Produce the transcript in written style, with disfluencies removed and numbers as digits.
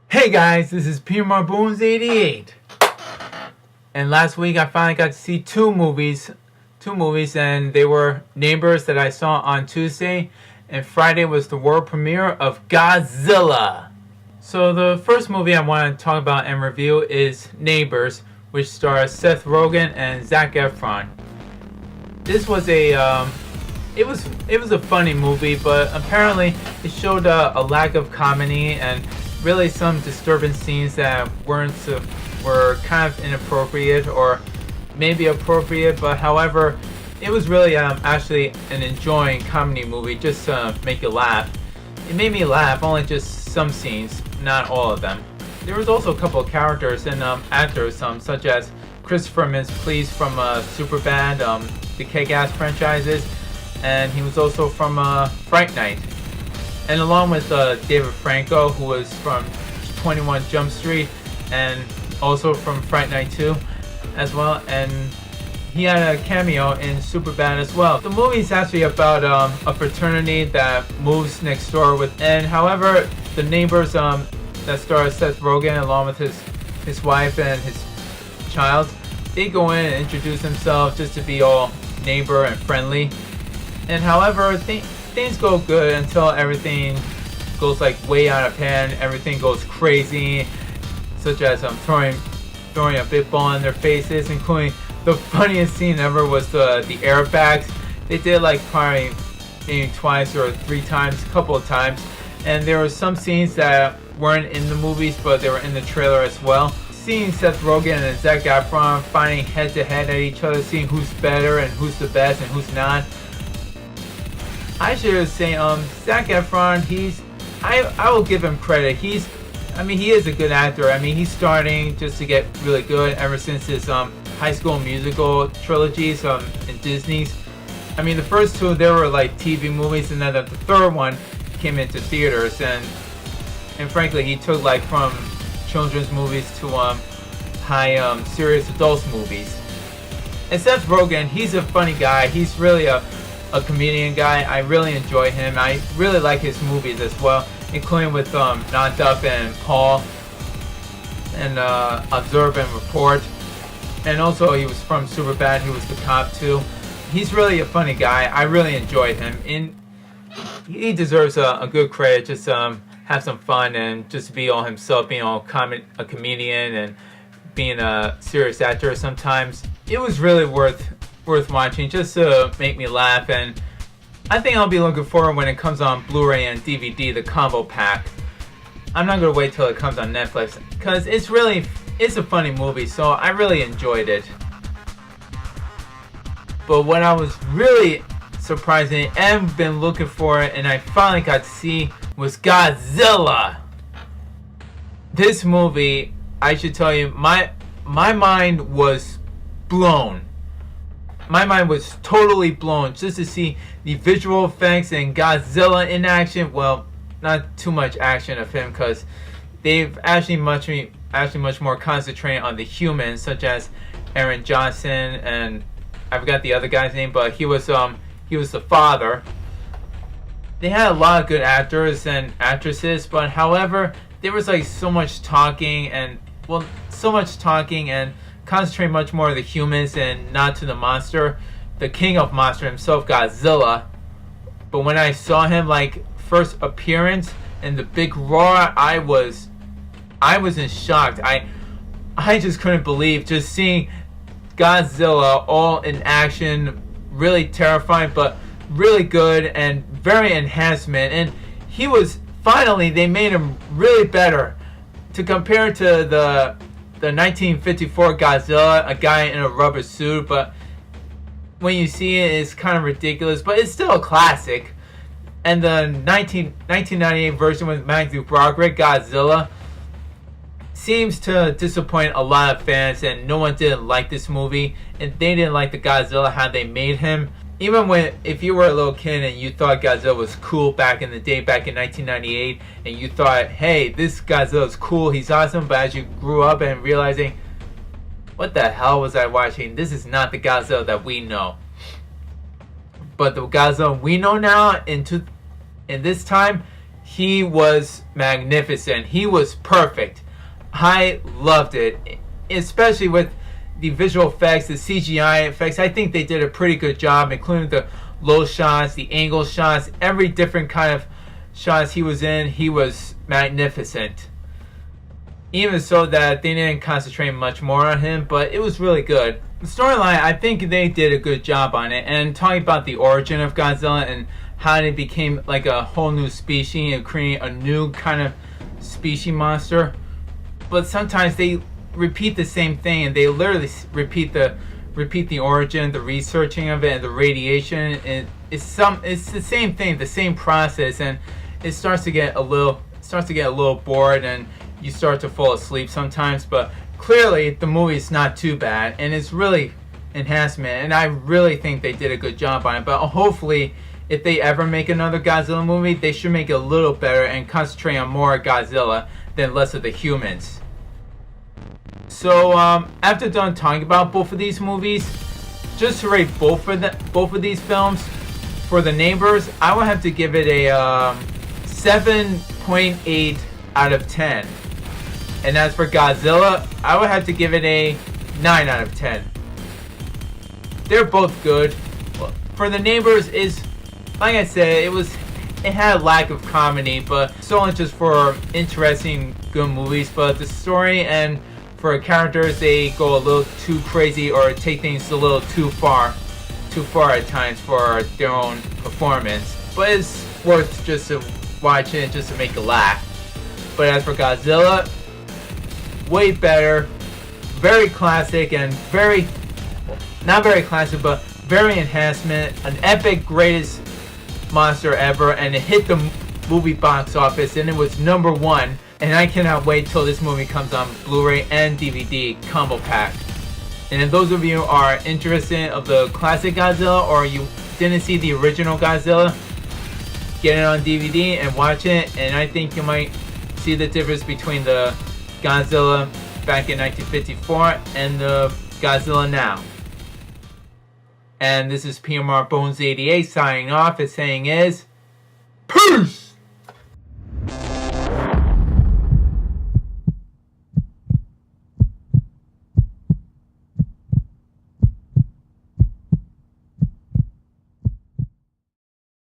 Hey guys, this is P.M.R.Bonez88, and last week I finally got to see two movies, and they were Neighbors that I saw on Tuesday, and Friday was the world premiere of Godzilla. So the first movie I want to talk about and review is Neighbors, which stars Seth Rogen and Zac Efron. This was a it was a funny movie, but apparently it showed a lack of comedy and really some disturbing scenes that were kind of inappropriate, or maybe appropriate, but however, it was really actually an enjoying comedy movie, just to make you laugh. It made me laugh, only just some scenes, not all of them. There was also a couple of characters and actors, such as Christopher Mintz-Plasse from Superbad, the Kick-Ass franchises, and he was also from Fright Night. And along with David Franco, who was from 21 Jump Street and also from Fright Night 2 as well, and he had a cameo in Superbad as well. The movie is actually about a fraternity that moves next door and however, the neighbors that stars Seth Rogen along with his wife and his child, they go in and introduce themselves just to be all neighbor and friendly. And however, things go good until everything goes like way out of hand. Everything goes crazy, such as throwing a big ball in their faces, including the funniest scene ever was the airbags. They did like probably maybe twice or three times, a couple of times, and there were some scenes that weren't in the movies, but they were in the trailer as well. Seeing Seth Rogen and Zac Efron fighting head to head at each other, seeing who's better and who's the best and who's not. I should say, Zac Efron, I will give him credit. He is a good actor. I mean, he's starting just to get really good ever since his High School Musical trilogies in Disney's. I mean, the first two, they were like TV movies, and then the third one came into theaters, and frankly, he took like from children's movies to high serious adult movies. And Seth Rogen, he's a funny guy. He's really a comedian guy. I really enjoy him. I really like his movies as well, including with Knocked Up and Paul and Observe and Report. And also he was from Superbad. He was the cop too. He's really a funny guy. I really enjoyed him. And he deserves a good credit. Just have some fun and just be all himself, being all a comedian and being a serious actor sometimes. It was really worth watching, just to make me laugh, and I think I'll be looking forward when it comes on Blu-ray and DVD, the combo pack. I'm not gonna wait till it comes on Netflix, because it's a funny movie, so I really enjoyed it. But what I was really surprising and been looking for and I finally got to see was Godzilla. This movie, I should tell you, my mind was blown. My mind was totally blown just to see the visual effects and Godzilla in action. Well, not too much action of him, because they've actually much more concentrated on the humans, such as Aaron Johnson, and I forgot the other guy's name, but he was the father. They had a lot of good actors and actresses, but however, there was like so much talking and concentrate much more on the humans and not to the monster, the king of monster himself, Godzilla. But when I saw him like first appearance and the big roar, I was in shock. I just couldn't believe just seeing Godzilla all in action, really terrifying, but really good and very enhancement. And he was finally, they made him really better to compare to the 1954 Godzilla, a guy in a rubber suit, but when you see it, it's kind of ridiculous, but it's still a classic. And the 1998 version with Matthew Broderick, Godzilla, seems to disappoint a lot of fans, and no one didn't like this movie, and they didn't like the Godzilla, how they made him. Even if you were a little kid and you thought Godzilla was cool back in the day, back in 1998, and you thought, hey, this Godzilla is cool, he's awesome, but as you grew up and realizing, what the hell was I watching? This is not the Godzilla that we know. But the Godzilla we know now, in this time, he was magnificent. He was perfect. I loved it, especially with the visual effects, the CGI effects. I think they did a pretty good job, including the low shots, the angle shots, every different kind of shots he was in. He was magnificent. Even so that they didn't concentrate much more on him, but it was really good. The storyline, I think they did a good job on it. And talking about the origin of Godzilla and how it became like a whole new species and creating a new kind of species monster. But sometimes they repeat the same thing, and they literally repeat the origin, the researching of it, and the radiation, and it's the same thing, the same process, and it starts to get a little bored, and you start to fall asleep sometimes. But clearly the movie's not too bad, and it's really enhancement, and I really think they did a good job on it. But hopefully, if they ever make another Godzilla movie, they should make it a little better and concentrate on more Godzilla than less of the humans. So after done talking about both of these movies, just to rate both of these films, for The Neighbors, I would have to give it a 7.8 out of 10. And as for Godzilla, I would have to give it a 9 out of 10. They're both good. For The Neighbors, like I said, it had a lack of comedy, but solely just for interesting, good movies. But the story and for characters, they go a little too crazy or take things a little too far at times for their own performance. But it's worth just to watch it just to make a laugh. But as for Godzilla, way better, very classic, and not very classic, but very enhancement, an epic, greatest monster ever, and it hit the movie box office, and it was #1. And I cannot wait till this movie comes on Blu-ray and DVD combo pack. And if those of you are interested of the classic Godzilla, or you didn't see the original Godzilla, get it on DVD and watch it. And I think you might see the difference between the Godzilla back in 1954 and the Godzilla now. And this is P.M.R.Bonez88 signing off and saying is, peace!